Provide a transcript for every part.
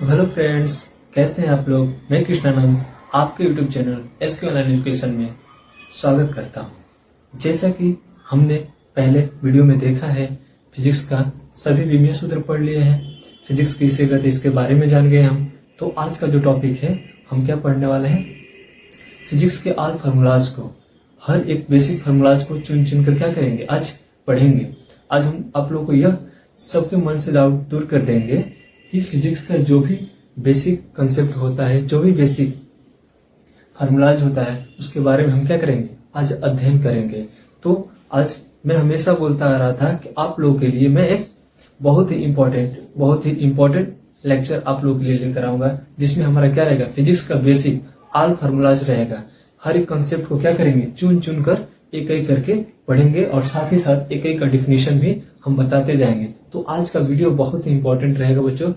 Hello friends, कैसे हैं आप लोग। मैं कृष्णानंद आपके YouTube channel SK online education में स्वागत करता हूं। जैसा कि हमने पहले वीडियो में देखा है, फिजिक्स का सभी विमीय सूत्र पढ़ लिए हैं, फिजिक्स किसे कहते हैं इसके बारे में जान गए हम। तो आज का जो टॉपिक है, हम क्या पढ़ने वाले हैं, फिजिक्स के ऑल फार्मूलाज को, हर एक बेसिक फार्मूलाज को चुन चुन कर क्या करेंगे, आज पढ़ेंगे। आज हम आप लोग को यह सबके मन से डाउट दूर कर देंगे कि फिजिक्स का जो भी बेसिक कंसेप्ट होता है, जो भी बेसिक फार्मूलाज होता है, उसके बारे में हम क्या करेंगे, आज अध्ययन करेंगे। तो आज मैं हमेशा बोलता आ रहा था कि आप लोगों के लिए मैं एक बहुत ही इम्पोर्टेंट लेक्चर आप लोगों के लिए लेकर आऊंगा, जिसमें हमारा क्या रहेगा, फिजिक्स का बेसिक ऑल फार्मूलाज रहेगा। हर एक कंसेप्ट को क्या करेंगे, चुन चुन कर एक एक करके पढ़ेंगे और साथ ही साथ एक एक का डिफिनीशन भी हम बताते जाएंगे। तो आज का वीडियो बहुत ही इंपॉर्टेंट रहेगा बच्चों।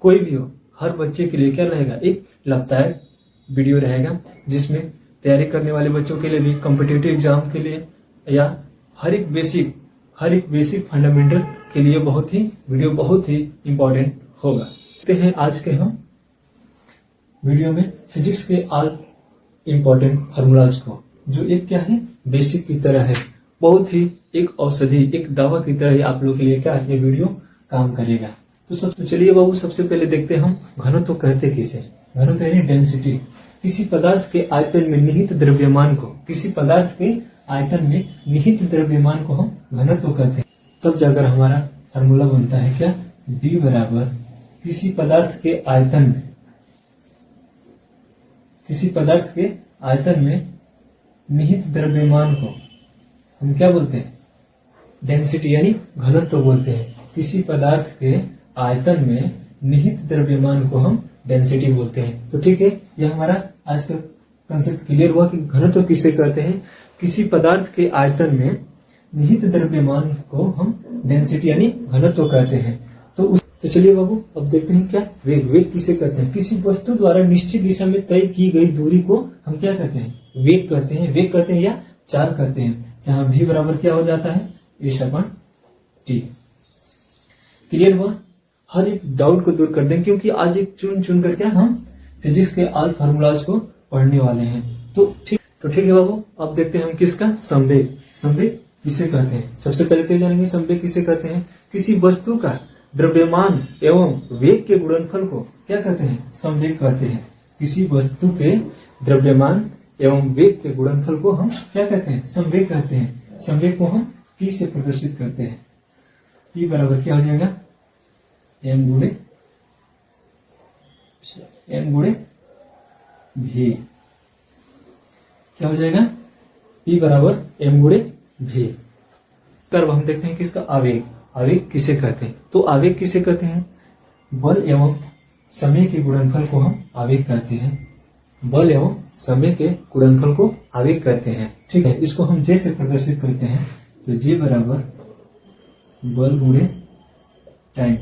कोई भी हो, हर बच्चे के लिए क्या रहेगा, एक लाभदायक वीडियो रहेगा, जिसमें तैयारी करने वाले बच्चों के लिए भी, कॉम्पिटिटिव एग्जाम के लिए, या हर एक बेसिक फंडामेंटल के लिए वीडियो बहुत ही इंपॉर्टेंट होगा। देखते हैं आज के हम वीडियो में फिजिक्स के ऑल इंपॉर्टेंट फार्मूलाज को, जो एक क्या है, बेसिक की तरह है, बहुत ही एक औषधि, एक दवा की तरह ही आप लोग के लिए क्या ये वीडियो काम करेगा। तो चलिए बाबू, सबसे पहले देखते हैं हम घनत्व कहते किसे। घनत्व यानी डेंसिटी। किसी पदार्थ के आयतन में निहित द्रव्यमान को, किसी पदार्थ के आयतन में निहित द्रव्यमान को हम घनत्व कहते हैं। तब जाकर हमारा फार्मूला बनता है क्या, D बराबर किसी पदार्थ के आयतन में निहित द्रव्यमान को हम क्या बोलते हैं, डेंसिटी यानी घनत्व बोलते हैं। किसी पदार्थ के आयतन में निहित द्रव्यमान को हम डेंसिटी बोलते हैं। तो ठीक है, यह हमारा आज का कंसेप्ट क्लियर हुआ कि घनत्व किसे कहते हैं। किसी पदार्थ के आयतन में निहित द्रव्यमान को हम डेंसिटी यानी घनत्व कहते हैं। तो चलिए बाबू, अब देखते हैं क्या वेग किसे कहते हैं। किसी वस्तु द्वारा निश्चित दिशा में तय की गई दूरी को हम क्या कहते हैं, वेग कहते हैं या चाल कहते हैं, जहां v बराबर क्या हो जाता है, h/t। क्लियर हुआ। हर एक डाउट को दूर कर दें, क्योंकि आज एक चुन कर क्या हम फिजिक्स के ऑल फार्मूलाज को पढ़ने वाले हैं। तो ठीक है बाबू, अब देखते हैं हम किसका, संवेग किसे कहते हैं। सबसे पहले तो जानेंगे संवेग किसे कहते हैं। किसी वस्तु का द्रव्यमान एवं वेग के गुणनफल को क्या कहते हैं, संवेग कहते हैं। किसी वस्तु के द्रव्यमान एवं वेग के गुणनफल को हम क्या कहते हैं, संवेग कहते हैं। संवेग को हम P से प्रदर्शित करते हैं। P बराबर क्या हो जाएगा, m गुणे v। क्या हो जाएगा, P बराबर m गुणे v। कर्व हम देखते हैं किसका, आवेग किसे कहते हैं। तो आवेग किसे कहते हैं, बल एवं समय के गुणनफल को हम आवेग कहते हैं। बल एवं समय के गुणनफल को आवेग कहते हैं। ठीक है, इसको हम J से प्रदर्शित करते हैं। तो J बराबर बल गुणे टाइम।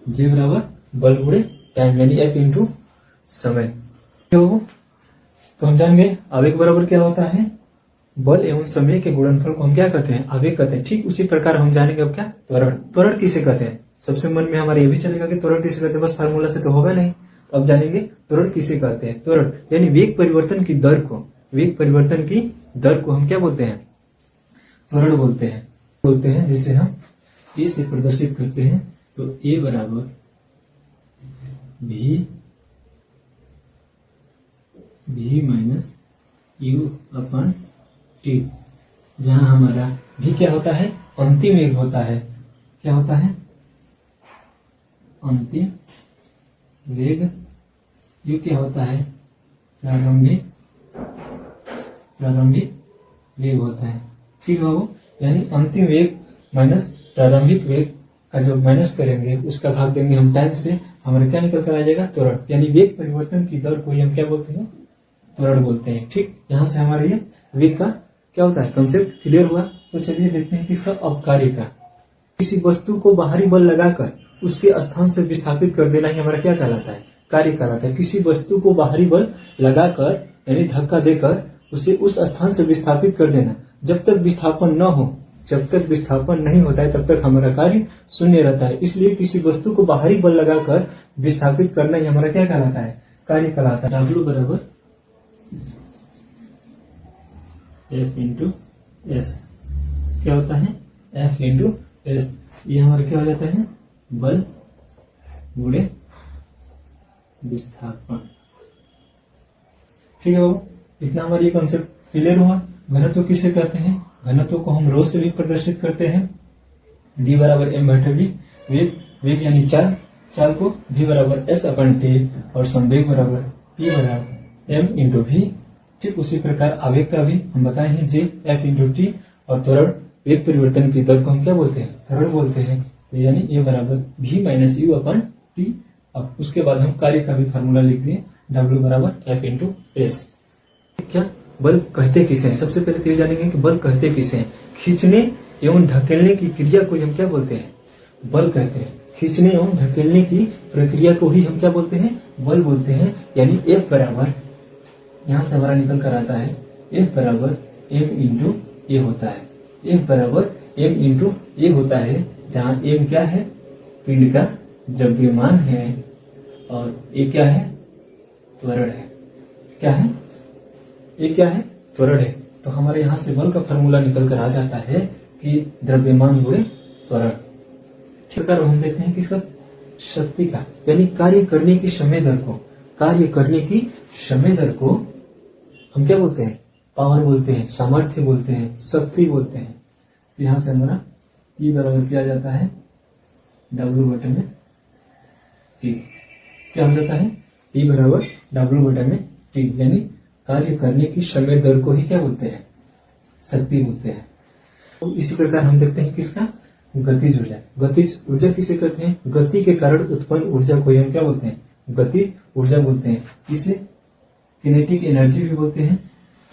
J बराबर बल गुणे टाइम यानी F इंटू समय। तो हम जानेंगे आवेग बराबर क्या होता है, बल एवं समय के गुणनफल को हम क्या कहते हैं, आवेग कहते हैं। ठीक उसी प्रकार हम जानेंगे अब क्या, त्वरण किसे कहते हैं। सबसे मन में हमारे ये भी चलेगा कि त्वरण किसे कहते हैं, बस फार्मूला से तो होगा नहीं। अब जानेंगे त्वरण किसे कहते हैं। त्वरण यानी वेग परिवर्तन की दर को हम क्या बोलते हैं, त्वरण बोलते हैं, जिसे हम A से प्रदर्शित करते हैं। तो A बराबर v माइनस u/t, जहां हमारा v क्या होता है, अंतिम वेग होता है। क्या होता है, अंतिम वेग। u क्या होता है, प्रारंभिक वेग होता है। ठीक है बाबू, यानी अंतिम वेग माइनस प्रारंभिक वेग का जो माइनस करेंगे, उसका भाग देंगे हम टाइम से, हमारा क्या निकल कर आ जाएगा, त्वरण। यानी वेग परिवर्तन की दर को हम क्या बोलते हैं, त्वरण बोलते हैं। ठीक, यहाँ से हमारे ये वेग का क्या होता है, कंसेप्ट क्लियर हुआ। तो चलिए देखते हैं किसका, अब कार्य का। किसी वस्तु को बाहरी बल लगाकर उसके स्थान से विस्थापित कर देना ही हमारा क्या कहलाता है, कार्य कहलाता है। किसी वस्तु को बाहरी बल लगाकर यानी धक्का देकर उसे उस स्थान से विस्थापित कर देना, जब तक विस्थापन न हो, जब तक विस्थापन नहीं होता है तब तक हमारा कार्य शून्य रहता है। इसलिए किसी वस्तु को बाहरी बल लगाकर विस्थापित करना ही हमारा क्या कहलाता है, कार्य कहलाता है। W बराबर F इंटू एस, क्या होता है, F इंटू एस। ये हमारा क्या हो जाता है, बल गुणे विस्थापन। ठीक है बाबू, इतना हमारा ये कॉन्सेप्ट क्लियर हुआ। घनत्व किसे कहते हैं, घनत्व को हम रो से भी प्रदर्शित करते हैं। d बराबर m बटे v, वेग यानी चाल को v बराबर s अपन t और संवेग बराबर p बराबर m इंटू v। ठीक उसी प्रकार आवेग का भी हम बताए हैं j f इंटू t, और त्वरण वेग परिवर्तन की दर को हम क्या बोलते हैं, त्वरण बोलते हैं। तो यानी a बराबर v माइनस u अपन t। अब उसके बाद हम कार्य का भी फार्मूला लिख दिए, w बराबर f इंटू एस। क्या बल कहते किसे हैं, सबसे पहले तो ये जानेंगे कि बल कहते किसे हैं। खींचने एवं धकेलने की क्रिया को हम क्या बोलते हैं, बल कहते हैं। खींचने एवं धकेलने की प्रक्रिया को ही हम क्या बोलते हैं, बल बोलते हैं। यानी F बराबर, यहां से हमारा निकल कर आता है F बराबर m इंटू ए होता है। F बराबर m इंटू ए होता है, जहां m क्या है, पिंड का द्रव्यमान है, और ए क्या है, त्वरण है। क्या है, ये क्या है, त्वरण है। तो हमारे यहां से बल का फॉर्मूला निकल कर आ जाता है कि द्रव्यमान गुणे त्वरण। ठीक है, हम देखते हैं किसका, शक्ति का, यानी कार्य करने की समय दर को, कार्य करने की समय दर को हम क्या बोलते हैं, पावर बोलते हैं, सामर्थ्य बोलते हैं, शक्ति बोलते हैं। तो यहां से हमारा E बराबर किया जाता है W बटे में T। क्या हो जाता है, E बराबर W बटे में T, यानी कार्य करने की समय दर को ही क्या बोलते हैं, शक्ति बोलते हैं। तो इसी प्रकार हम देखते हैं किसका, गतिज ऊर्जा। गतिज ऊर्जा किसे कहते हैं, गति के कारण उत्पन्न ऊर्जा को हम क्या बोलते हैं, गतिज ऊर्जा बोलते हैं। इसे किनेटिक एनर्जी भी बोलते हैं।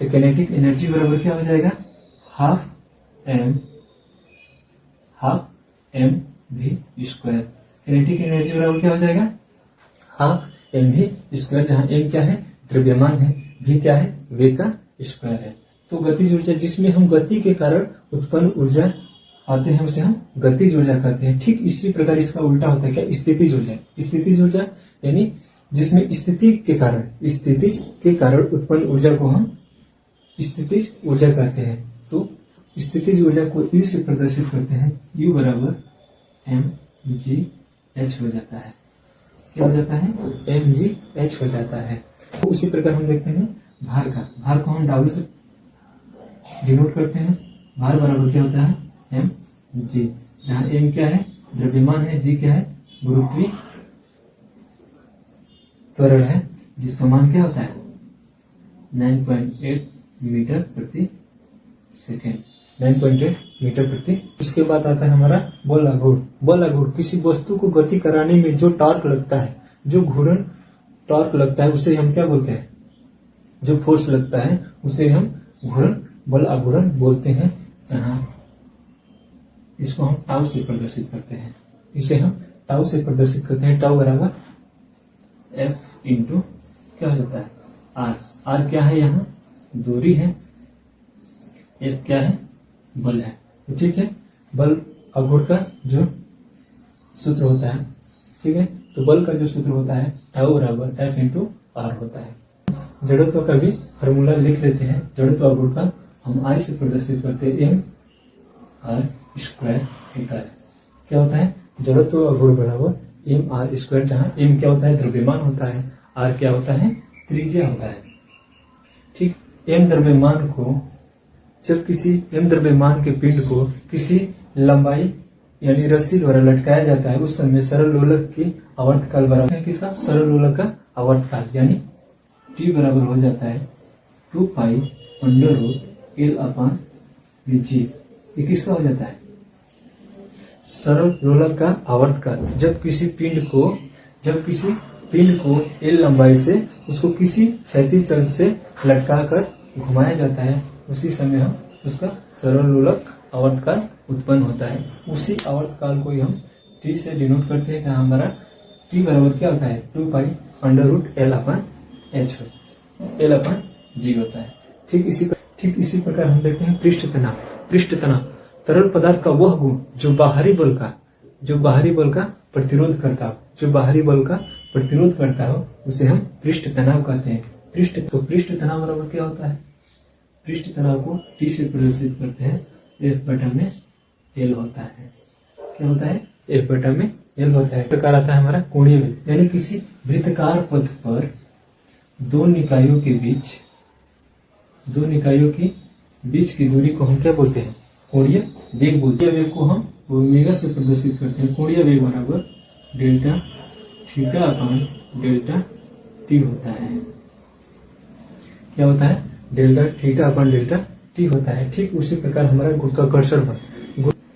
तो किनेटिक एनर्जी बराबर क्या हो जाएगा, half M V square. Kinetic energy बराबर क्या हो जाएगा, हाफ एम वी स्क्वायर, जहां एम क्या है, द्रव्यमान है, भी क्या है, वेग का स्क्वायर है। तो गतिज ऊर्जा, जिसमें हम गति के कारण उत्पन्न ऊर्जा आते हैं उसे हम गतिज ऊर्जा कहते हैं। ठीक इसी प्रकार इसका उल्टा होता है क्या, स्थितिज ऊर्जा। स्थितिज ऊर्जा यानी जिसमें स्थिति के कारण उत्पन्न ऊर्जा को हम स्थितिज ऊर्जा कहते हैं। तो स्थितिज ऊर्जा को U से प्रदर्शित करते हैं, U बराबर mgh हो जाता है। क्या हो जाता है, mgh हो जाता है। तो उसी प्रकार हम देखते हैं भार का, भार को हम W से डिनोट करते हैं। भार बराबर क्या होता है, mg, जहां m क्या है, द्रव्यमान है, g क्या है, गुरुत्वीय त्वरण है, जिसका मान क्या होता है, 9.8 मीटर प्रति सेकेंड, 9.8 मीटर प्रति। उसके बाद आता है हमारा बल आघूर्ण। बल आघूर्ण किसी वस्तु को गति कराने में जो टॉर्क लगता है, जो घूर्णन टॉर्क लगता है, उसे हम क्या बोलते हैं, जो फोर्स लगता है उसे हम घूर्णन बल आघूर्ण बोलते हैं। जहां इसको हम टाउ से प्रदर्शित करते हैं, इसे हम टाउ से प्रदर्शित करते हैं। टाउ बराबर F इंटू क्या हो जाता है, R। R क्या है, यहाँ दूरी है, F क्या है, बल है। तो ठीक है, बल आघूर्ण का जो सूत्र होता है, ठीक है, तो बल का जो सूत्र होता है टाउ बराबर F इंटू R होता है। जड़त्व का भी फार्मूला लिख लेते हैं। जड़त्व आघूर्ण का हम I से प्रदर्शित करते हैं, m r स्क्वायर होता है। क्या होता है, जड़त्व आघूर्ण बराबर m r स्क्वायर, जहां m क्या होता है, द्रव्यमान होता है, r क्या होता है, त्रिज्या होता है। ठीक, m द्रव्यमान को, जब किसी m द्रव्यमान के पिंड को किसी लंबाई यानी रस्सी द्वारा लटकाया जाता है, उस समय सरल लोलक की आवर्तकाल बराबर है किसका, सरल लोलक का आवर्तकाल, यानी t बराबर हो जाता है 2 पाई अंडर रूट L अपान g। ये किसका हो जाता है, सरल लोलक का आवर्तकाल। जब किसी पिंड को L लंबाई से उसको किसी क्षैतिज तल से लटका कर घुमाया जाता है, उसी समय हम उसका सरल लोलक आवर्तकाल उत्पन्न होता है। उसी आवर्तकाल को ही हम t से डिनोट करते हैं, जहां हमारा t बराबर क्या होता है, 2 पाई अंडर रूट L अपान h L अपान g होता है। ठीक इसी प्रकार हम देखते हैं पृष्ठ तनाव। तरल पदार्थ का वह गुण जो बाहरी बल का प्रतिरोध करता हो, उसे हम पृष्ठ तनाव कहते हैं। पृष्ठ तनाव बराबर क्या होता है? पृष्ठ तनाव को T से प्रदर्शित करते हैं, F बटा में L होता है। क्या होता है? F बटा में L होता है। प्रकार आता है हमारा कोणीय वेग, यानी किसी वृत्ताकार पथ पर दो निकायों के बीच की दूरी को हम क्या बोलते हैं? कोणीय वेग बोलते हैं। वेग को हम ओमेगा से प्रदर्शित करते हैं। कोणीय वेग बराबर delta theta upon delta T होता है। क्या होता है? Delta theta upon delta T होता है। ठीक उसी प्रकार हमारा गुरुत्वाकर्षण बल,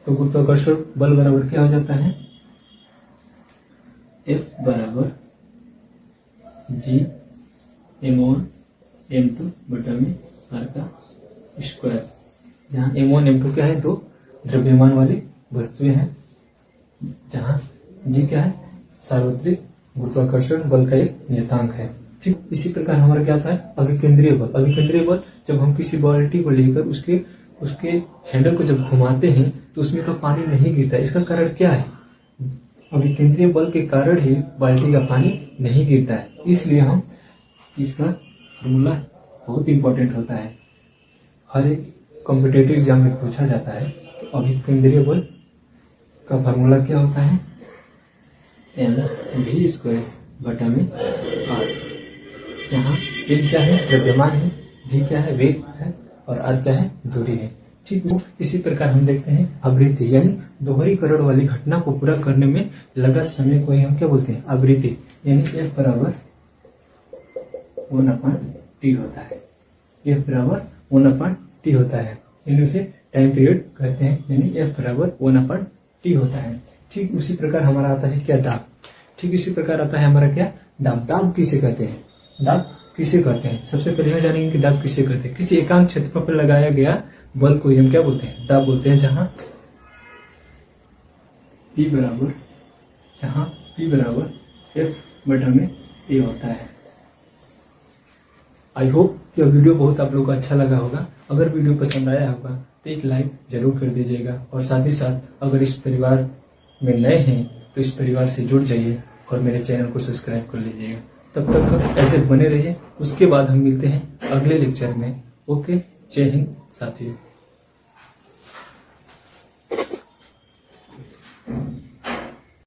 तो गुरुत्वाकर्षण बल बराबर क्या हो जाता है? F बराबर G m1 m2 बटा में r का स्क्वायर, जहाँ m1 m2 क्या है? दो द्रव्यमान वाली वस्तुएं हैं, जहाँ G क्या है? सार्वत्रिक गुरुत्वाकर्षण बल का एक नियतांक है। ठीक इसी प्रकार हमारा क्या आता है? अभिकेंद्रीय बल, जब हम किसी बाल्टी को लेकर उसके हैंडल को जब घुमाते हैं तो उसमें का पानी नहीं गिरता। इसका कारण क्या है? अभिकेंद्रीय बल के कारण ही बाल्टी का पानी नहीं गिरता है। इसलिए हम इसका फॉर्मूला बहुत इंपॉर्टेंट होता है, हर एक कॉम्पिटिटिव एग्जाम में पूछा जाता है। तो अभिकेंद्रीय बल का फॉर्मूला क्या होता है? mv² बटा में r, जहाँ m क्या है? द्रव्यमान है, v क्या है? वेग है, और r क्या है? दूरी है। ठीक है। इसी प्रकार हम देखते हैं आवृत्ति, यानी दोहरीकरण वाली घटना को पूरा करने में लगा समय को ही हम क्या बोलते हैं? आवृत्ति, यानी F बराबर 1/t होता है। F बराबर 1/t होता है, यानी उसे टाइम पीरियड कहते हैं, यानी F बराबर 1/t होता है। ठीक उसी प्रकार हमारा आता है क्या? दाब। ठीक इसी प्रकार आता है हमारा क्या? दाब। दाब किसे कहते हैं? सबसे पहले हम जानेंगे कि दाब किसे कहते हैं। किसी एकांक क्षेत्रफल पर लगाया गया बल को हम क्या बोलते हैं? दाब बोलते हैं, जहां P बराबर F बटा में A होता है। आई होप कि वीडियो बहुत आप लोग को अच्छा लगा होगा। अगर वीडियो पसंद आया होगा तो एक लाइक जरूर कर दीजिएगा, और साथ ही साथ अगर इस परिवार में नए हैं तो इस परिवार से जुड़ जाइए और मेरे चैनल को सब्सक्राइब कर लीजिएगा। तब तक ऐसे बने रहिए। उसके बाद हम मिलते हैं अगले लेक्चर में। ओके, जय हिंद साथियों।